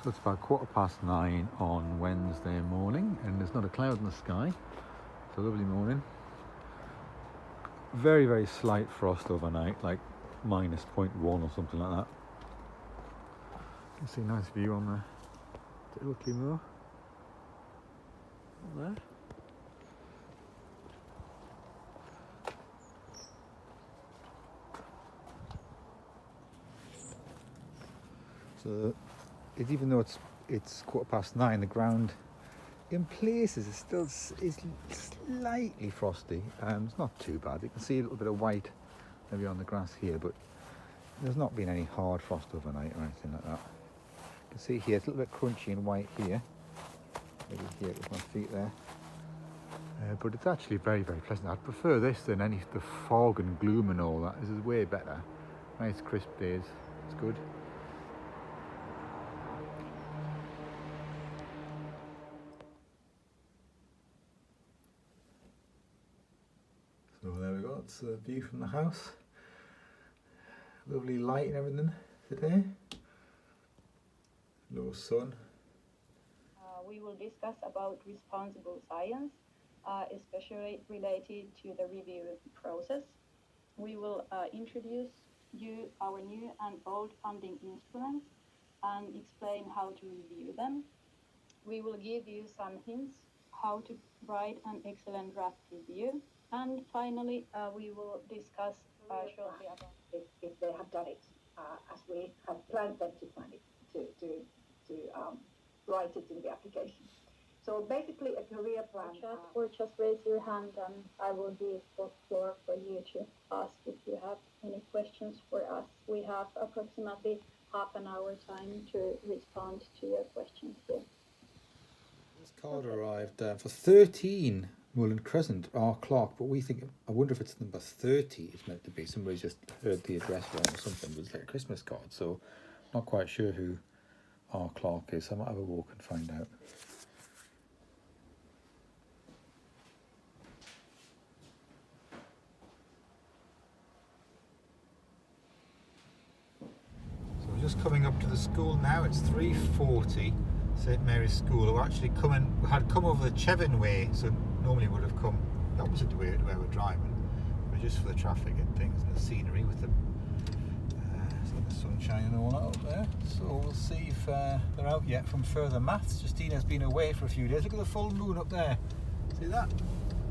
So it's about 9:15 on Wednesday morning, and there's not a cloud in the sky. It's a lovely morning. Very, very slight frost overnight, like -0.1 or something like that. You can see a nice view on the Oakley Moor. There. So, even though it's 9:15, the ground in places is still slightly frosty. It's not too bad. You can see a little bit of white maybe on the grass here, but there's not been any hard frost overnight or anything like that. You can see here it's a little bit crunchy and white here. Maybe here with my feet there. But it's actually very, very pleasant. I'd prefer this than the fog and gloom and all that. This is way better. Nice crisp days. It's good. So there we go. It's the view from the house. Lovely light and everything today. Low sun. We will discuss about responsible science, especially related to the review process. We will introduce you our new and old funding instruments and explain how to review them. We will give you some hints how to write an excellent draft review. And finally, we will discuss shortly about if they have done it as we have planned them to plan it, to write it in the application. So basically a career plan. Or just raise your hand and I will give the floor for you to ask if you have any questions for us. We have approximately half an hour time to respond to your questions here. This card arrived for 13 Mullen Crescent, our clock, but I wonder if it's number 30 it's meant to be. Somebody's just heard the address wrong or something, but it's like a Christmas card, so not quite sure who our clock is. I might have a walk and find out. So we're just coming up to the school now. It's 3:40. St Mary's School, who actually had come over the Chevin way, so normally would have come the opposite way to where we're driving, but just for the traffic and things and the scenery with the sunshine and all that up there. So we'll see if they're out yet from further maths. Justina's been away for a few days. Look at the full moon up there. See that?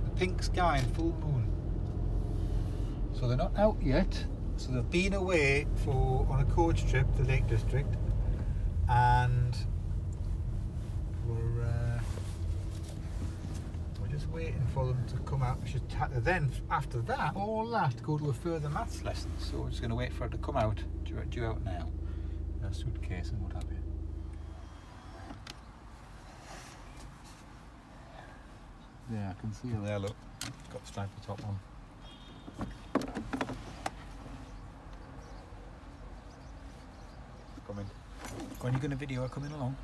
The pink sky and full moon. So they're not out yet. So they've been away on a coach trip to the Lake District, and we're just waiting for them to come out. We should then, after that, go to a further maths lesson. So we're just going to wait for it to come out, due out now. In a suitcase and what have you. Yeah, I can see her there, look. Got the stripy top on. Coming. Go on, you going to video her coming along?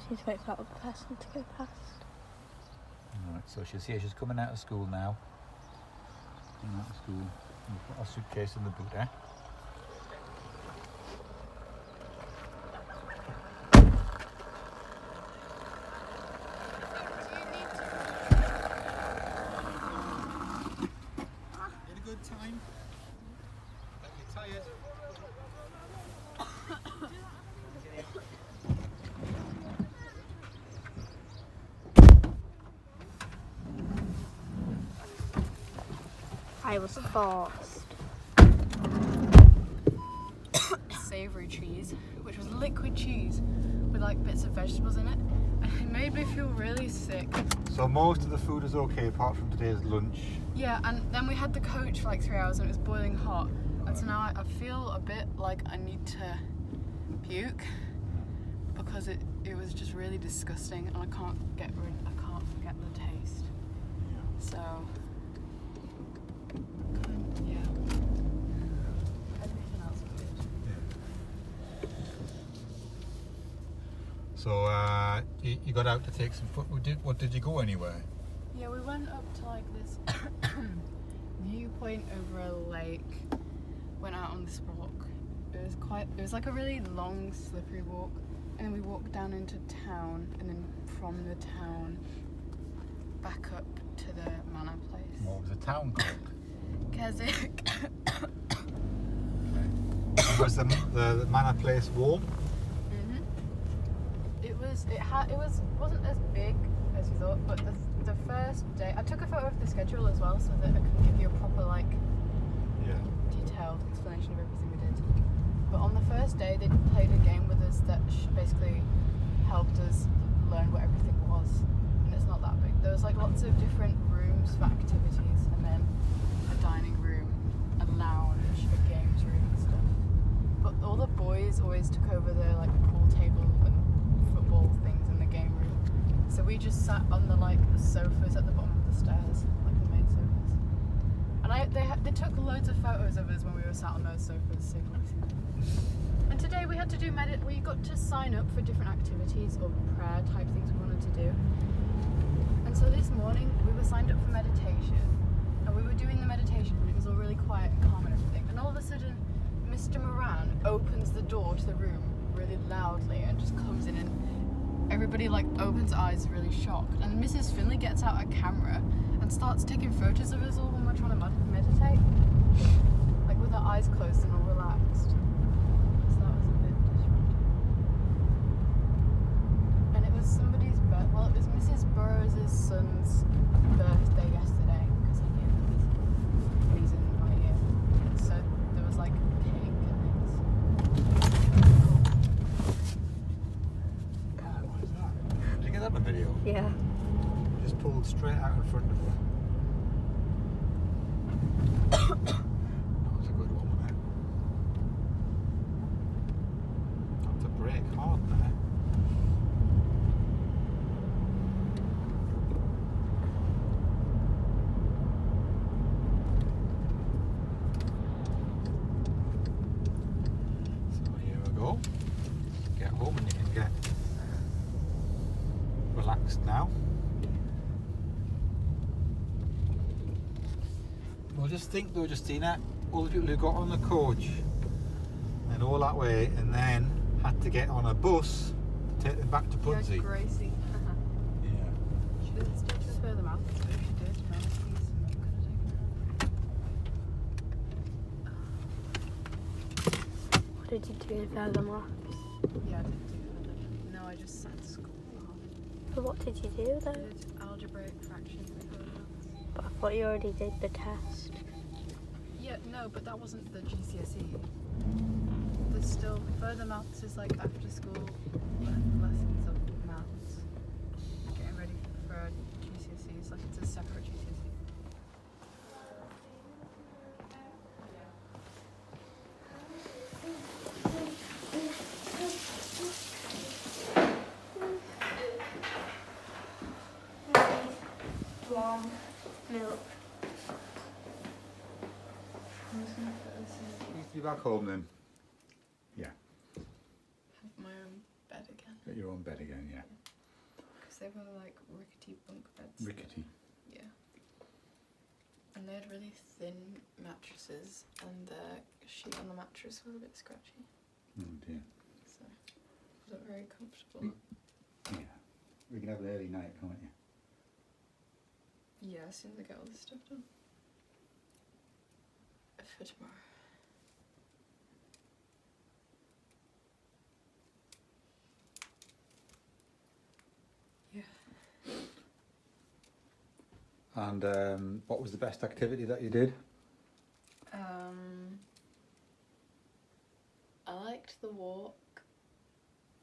She's waiting for that other person to go past. Alright, so she's here, she's coming out of school now. Coming out of school. We'll put our suitcase in the boot, eh? Had a good time? Are you tired? I was forced. Savoury cheese, which was liquid cheese with like bits of vegetables in it, and it made me feel really sick. So most of the food is okay apart from today's lunch. Yeah, and then we had the coach for like 3 hours and it was boiling hot, and so now I feel a bit like I need to puke because it was just really disgusting and I can't forget the taste. Yeah. So yeah. Everything else is good. So you got out to take some foot. Did you go anywhere? Yeah, we went up to like this viewpoint point over a lake, went out on this walk. It was like a really long, slippery walk, and then we walked down into town, and then from the town back up to the manor place. What was the town called? Keswick. Was the manor place warm? Wasn't as big as you thought, but the first day I took a photo of the schedule as well, so that I could give you a proper detailed explanation of everything we did. But on the first day they played a game with us that basically helped us learn what everything was, and it's not that big. There was like lots of different rooms for activities, and then a dining room, a lounge, a games room and stuff. But all the boys always took over the like pool table and football things in the game room. So we just sat on the sofas at the bottom of the stairs, like the main sofas. And they took loads of photos of us when we were sat on those sofas, so you can see them. And today we had to do we got to sign up for different activities or prayer type things we wanted to do. And so this morning we were signed up for meditation, and we were doing the meditation, and it was all really quiet and calm and everything. And all of a sudden, Mr. Moran opens the door to the room really loudly and just comes in, and everybody opens eyes really shocked. And Mrs. Finley gets out a camera and starts taking photos of us all when we're trying to meditate, with our eyes closed and all relaxed. So that was a bit disruptive. And it was somebody's it was Mrs. Burroughs' son's birthday yesterday, because he gave us he's in my year. And so there was cake and things. What is that? Did you get that in the video? Yeah. Just pulled straight out in front of her. That was a good one, wasn't it? Had to brake hard there. So here we go. Get home and you can get relaxed now. Well, just think though, Justina, all the people who got on the coach and all that way and then had to get on a bus to take them back to Pudsey. Yeah, Gracie. Yeah. She didn't stay to further out, but if she did, maybe we could have taken her. What did you do in further marks? Yeah, I did do further. No, I just sat to school. But what did you do I though? did algebraic fractions and further maths. But I thought you already did the test. Yeah, no, but that wasn't the GCSE. There's still further maths is after school lessons of maths. Getting ready for a GCSE. It's a separate GCSE. Milk. Please be back home then. Yeah. Have my own bed again. Get your own bed again, yeah. Because they were rickety bunk beds. Rickety. Yeah. And they had really thin mattresses, and the sheet on the mattress was a bit scratchy. Oh dear. So it wasn't very comfortable. Yeah. We can have an early night, can't you? Yeah, as soon as I get all this stuff done. For tomorrow. Yeah. And what was the best activity that you did? I liked the walk,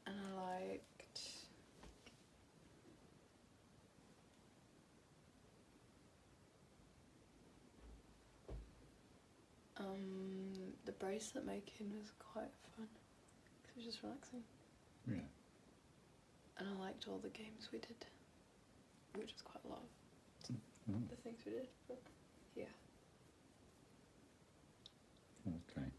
and I liked the bracelet making was quite fun, because it was just relaxing. Yeah. And I liked all the games we did, which was quite a lot of Mm. the things we did, but yeah. Okay.